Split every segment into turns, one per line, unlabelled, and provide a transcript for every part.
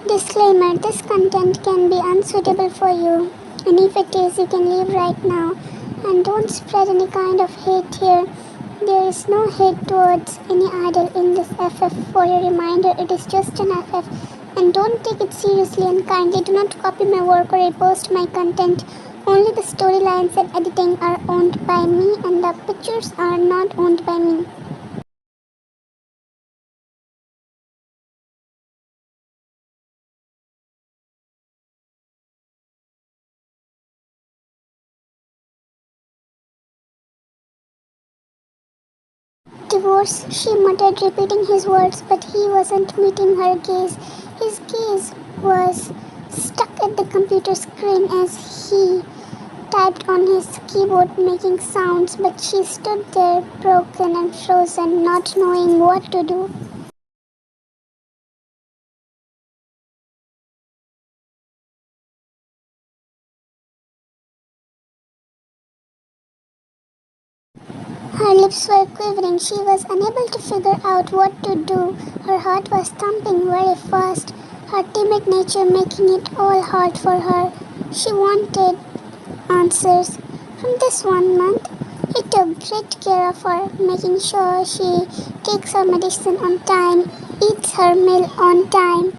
Disclaimer: this content can be unsuitable for you, and if it is, you can leave right now. And don't spread any kind of hate here. There is no hate towards any idol in this FF. For a reminder, it is just an FF. And don't take it seriously, and kindly do not copy my work or repost my content. Only the storylines and editing are owned by me, and the pictures are not owned by me. Divorce, she muttered, repeating his words, but he wasn't meeting her gaze. His gaze was stuck at the computer screen as he typed on his keyboard, making sounds, but she stood there, broken and frozen, not knowing what to do. Her lips were quivering. She was unable to figure out what to do. Her heart was thumping very fast, her timid nature making it all hard for her. She wanted answers. From this 1 month, he took great care of her, making sure she takes her medicine on time, eats her meal on time.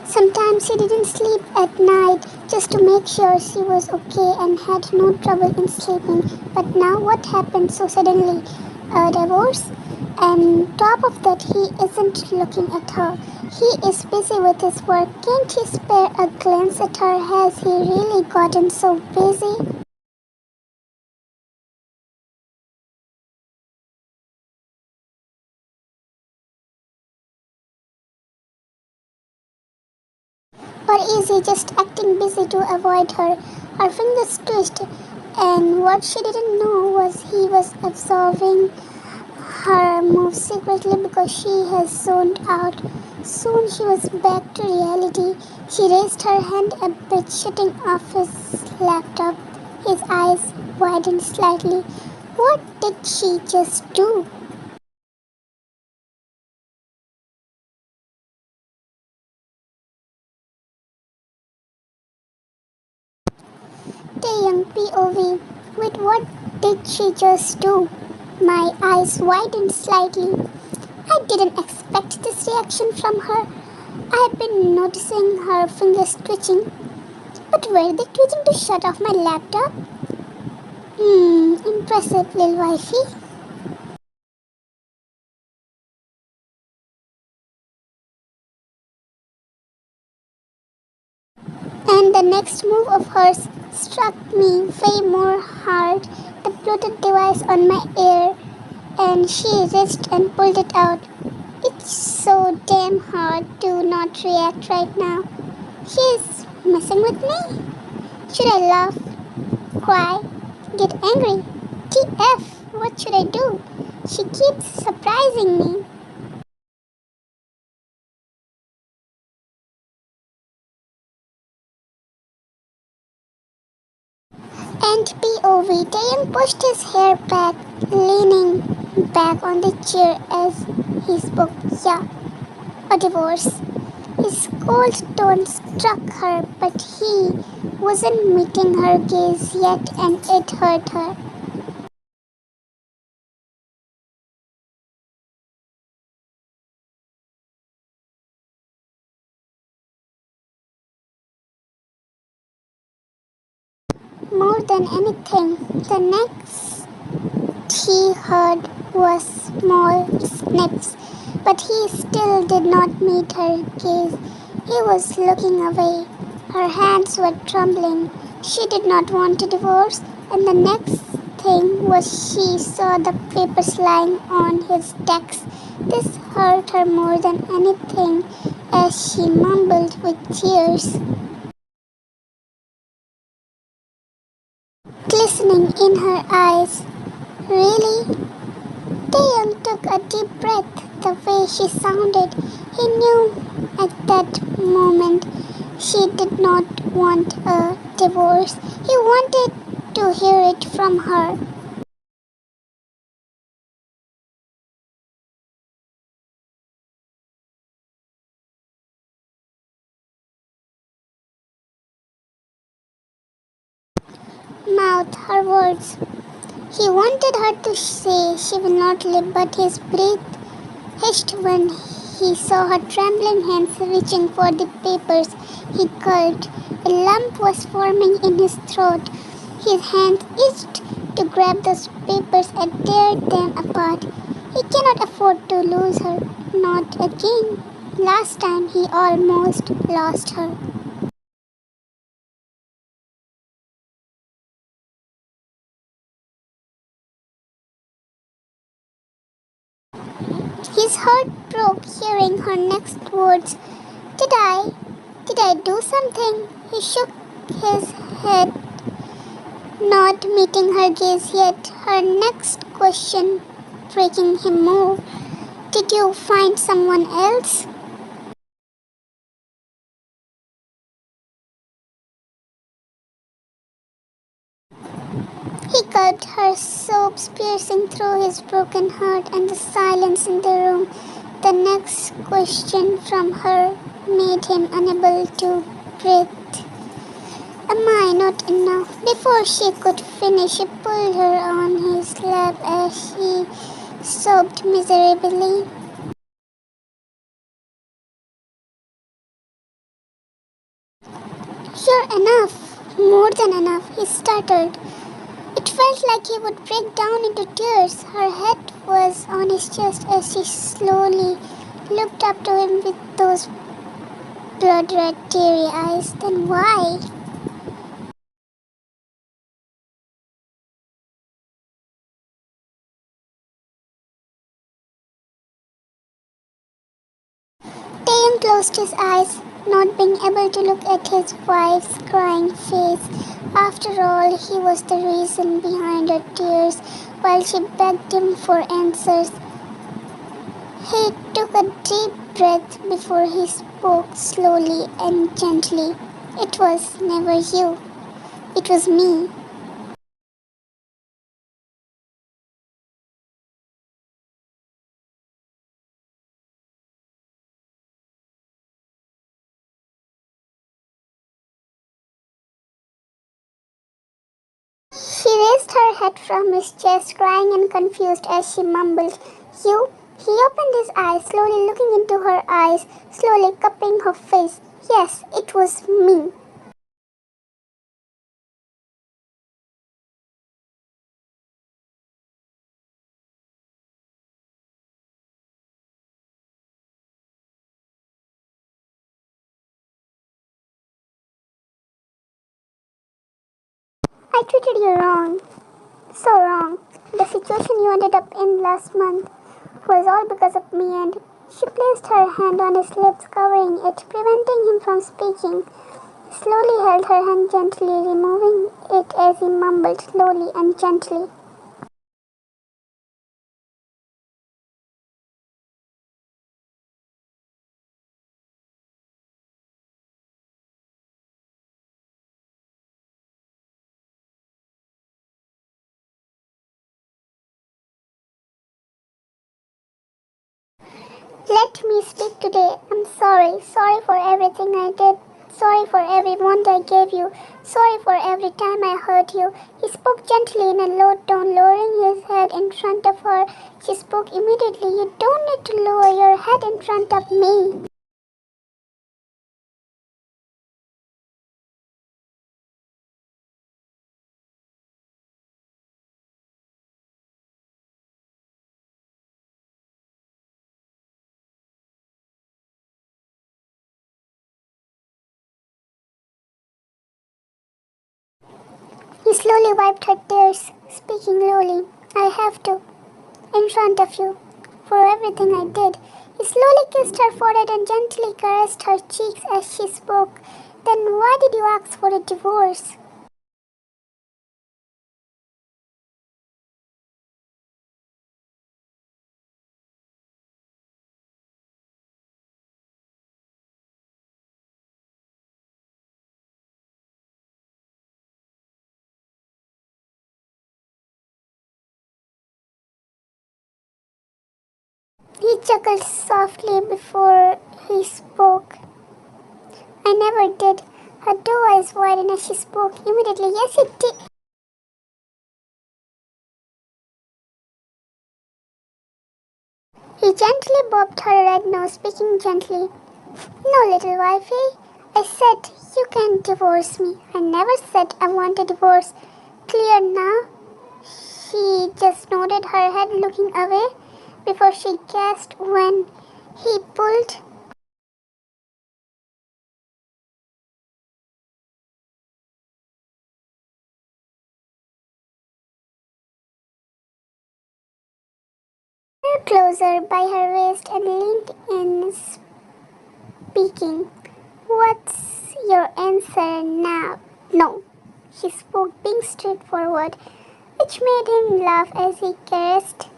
Sometimes he didn't sleep at night just to make sure she was okay and had no trouble in sleeping. But now what happened so suddenly? A divorce? And top of that, he isn't looking at her. He is busy with his work. Can't he spare a glance at her? Has he really gotten so busy? Or is he just acting busy to avoid her? Her fingers twitched, and what she didn't know was he was observing her moves secretly because she has zoned out. Soon she was back to reality. She raised her hand a bit, shutting off his laptop. His eyes widened slightly. What did she just do? Taehyung POV. Wait, what did she just do? My eyes widened slightly. I didn't expect this reaction from her. I had been noticing her fingers twitching. But were they twitching to shut off my laptop? Impressive, little wifey. And the next move of hers struck me way more hard. The Bluetooth device on my ear, and she reached and pulled it out. It's so damn hard to not react right now. She's messing with me? Should I laugh, cry, get angry? TF, what should I do? She keeps surprising me. And POV, Taehyung pushed his hair back, leaning back on the chair as he spoke. Yeah, a divorce. His cold tone struck her, but he wasn't meeting her gaze yet, and it hurt her. More than anything, the next he heard was small snips, but he still did not meet her gaze. He was looking away. Her hands were trembling. She did not want a divorce, and the next thing was she saw the papers lying on his desk. This hurt her more than anything as she mumbled with tears glistening in her eyes. Really? Taehyung took a deep breath. The way she sounded, he knew at that moment she did not want a divorce. He wanted to to hear it from her. Mouth her words. He wanted her to say she will not live, but his breath hissed when he saw her trembling hands reaching for the papers. He gulped. A lump was forming in his throat. His hands itched to grab those papers and tear them apart. He cannot afford to lose her. Not again. Last time he almost lost her. His heart broke hearing her next words. Did I? Did I do something? He shook his head, not meeting her gaze yet. Her next question breaking him more. Did you find someone else? He gulped, her sobs piercing through his broken heart and the silence in the room. The next question from her made him unable to breathe. Am I not enough? Before she could finish, he pulled her on his lap as she sobbed miserably. You're enough, more than enough, he stuttered. It felt like he would break down into tears. Her head was on his chest as she slowly looked up to him with those blood-red, teary eyes. Then why? Taehyung closed his eyes, not being able to look at his wife's crying face. After all, he was the reason behind her tears while she begged him for answers. He took a deep breath before he spoke slowly and gently. It was never you. It was me. She raised her head from his chest, crying and confused as she mumbled, You? He opened his eyes, slowly looking into her eyes, slowly cupping her face. Yes, it was me. I treated you wrong. So wrong. The situation you ended up in last month was all because of me, and she placed her hand on his lips, covering it, preventing him from speaking. He slowly held her hand gently, removing it as he mumbled slowly and gently. Let me speak today. I'm sorry. Sorry for everything I did. Sorry for every wound I gave you. Sorry for every time I hurt you. He spoke gently in a low tone, lowering his head in front of her. She spoke immediately. You don't need to lower your head in front of me. He slowly wiped her tears, speaking lowly. I have to, in front of you, for everything I did. He slowly kissed her forehead and gently caressed her cheeks as she spoke. Then why did you ask for a divorce? chuckled softly before he spoke. I never did. Her doe eyes widened as she spoke. Immediately, yes, it did. He gently bobbed her red nose, speaking gently. No, little wifey. I said you can divorce me. I never said I want a divorce. Clear now? She just nodded her head, looking away, before she gasped when he pulled her closer by her waist and leaned in, speaking. What's your answer now? No. She spoke, being straightforward, which made him laugh as he caressed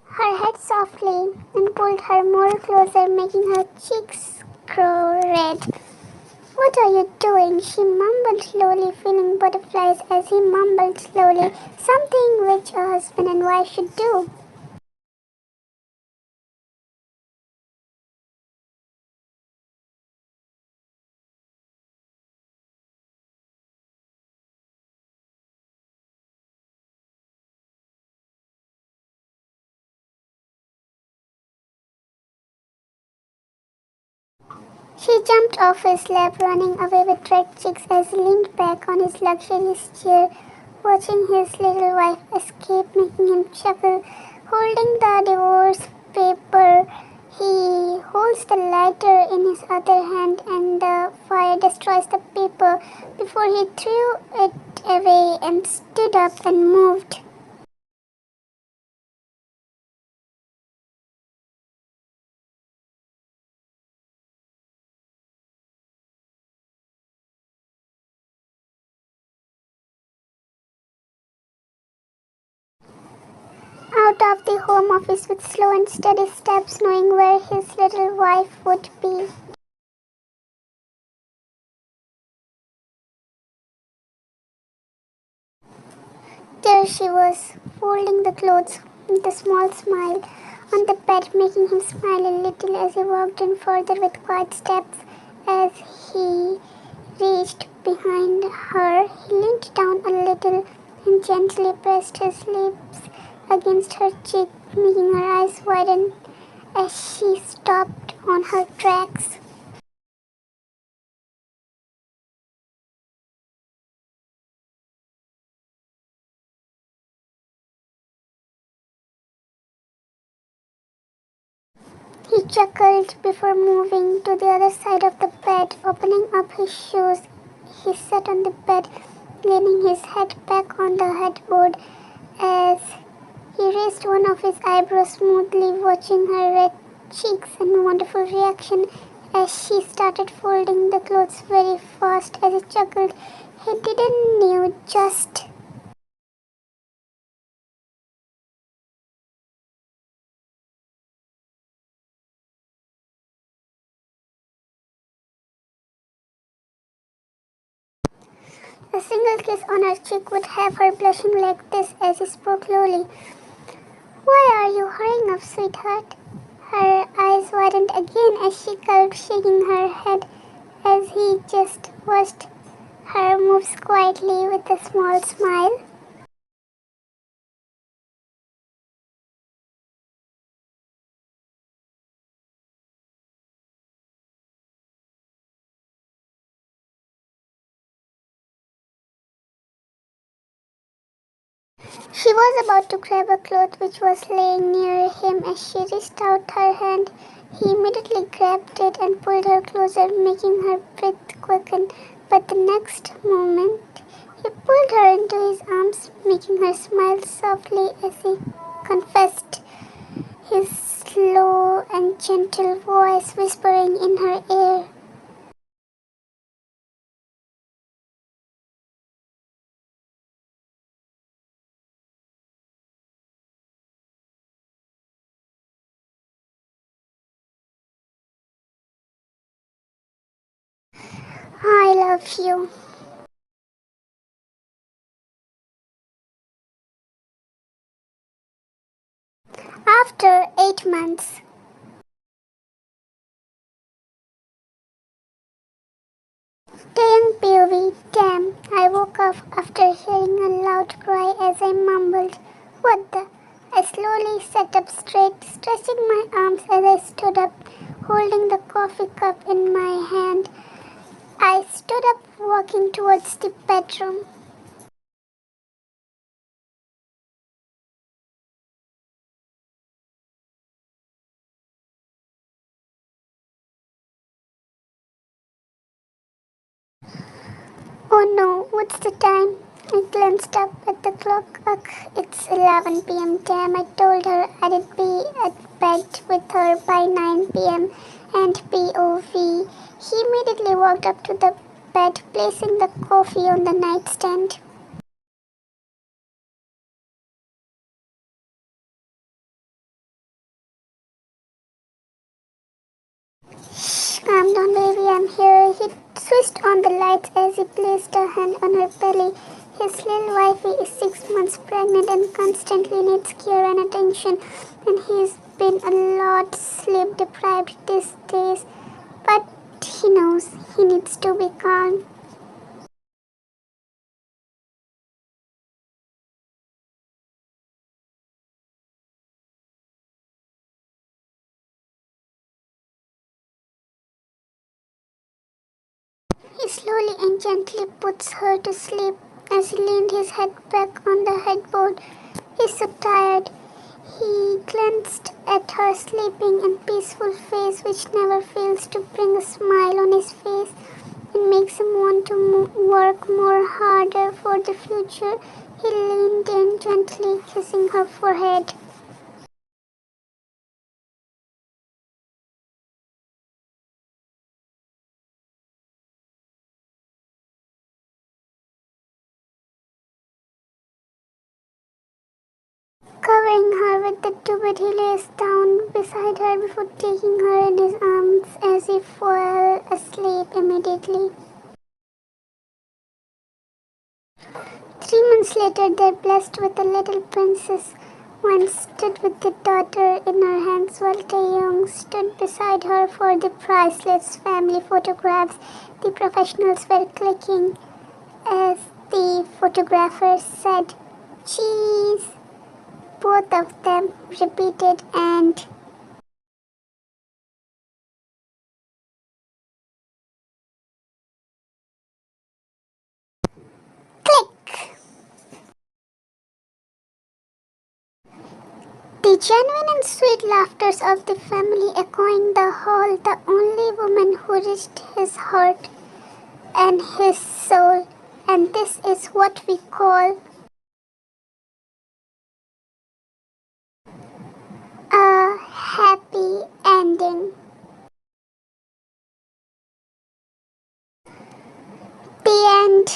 her head softly and pulled her more closer, making her cheeks grow red. What are you doing? She mumbled slowly, feeling butterflies as he mumbled slowly, something which a husband and wife should do. She jumped off his lap, running away with red cheeks as he leaned back on his luxurious chair, watching his little wife escape, making him chuckle. Holding the divorce paper, he holds the lighter in his other hand and the fire destroys the paper before he threw it away and stood up and moved. Out of the home office with slow and steady steps, knowing where his little wife would be. There she was, folding the clothes with a small smile on the bed, making him smile a little as he walked in further with quiet steps. As he reached behind her, he leaned down a little and gently pressed his lips against her cheek, making her eyes widen as she stopped on her tracks. He chuckled before moving to the other side of the bed. Opening up his shoes, he sat on the bed, leaning his head back on the headboard as he raised one of his eyebrows smoothly, watching her red cheeks and wonderful reaction as she started folding the clothes very fast. As he chuckled, he didn't knew just a single kiss on her cheek would have her blushing like this. As he spoke slowly. Why are you hurrying up, sweetheart? Her eyes widened again as she gulped, shaking her head as he just watched her move quietly with a small smile. She was about to grab a cloth which was laying near him. As she reached out her hand, he immediately grabbed it and pulled her closer, making her breath quicken. But the next moment, he pulled her into his arms, making her smile softly as he confessed, his slow and gentle voice whispering in her ear. love you. After 8 months. Taehyung POV. Damn, I woke up after hearing a loud cry as I mumbled, "What the?" I slowly sat up straight, stretching my arms as I stood up, holding the coffee cup in my hand. I stood up, walking towards the bedroom. Oh no, what's the time? I glanced up at the clock. Ugh, it's 11 p.m. Damn, I told her I'd be at bed with her by 9 p.m. and POV. He immediately walked up to the bed, placing the coffee on the nightstand. Shh, calm down, baby, I'm here. He switched on the lights as he placed a hand on her belly. His little wifey is 6 months pregnant and constantly needs care and attention, and he's been a lot sleep deprived these days. But he knows he needs to be calm. He slowly and gently puts her to sleep as he leaned his head back on the headboard. He's so tired. He glanced at her sleeping and peaceful face, which never fails to bring a smile on his face and makes him want to work more harder for the future. He leaned in, gently kissing her forehead. Covering her with the duvet, he lays down beside her before taking her in his arms as he fell asleep immediately. 3 months later, they're blessed with a little princess. One stood with the daughter in her hands while Taehyung stood beside her for the priceless family photographs. The professionals were clicking as the photographer said, "Cheese." Both of them repeated and click. The genuine and sweet laughters of the family echoing the hall, the only woman who reached his heart and his soul. And this is what we call a happy ending. The end.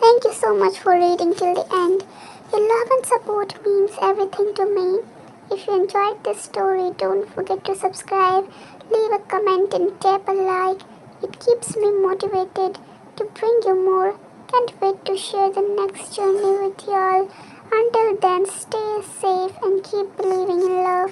Thank you so much for reading till the end. Your love and support means everything to me. If you enjoyed this story, don't forget to subscribe, leave a comment and tap a like. It keeps me motivated to bring you more. Can't wait to share the next journey with y'all. Until then, stay safe and keep believing in love.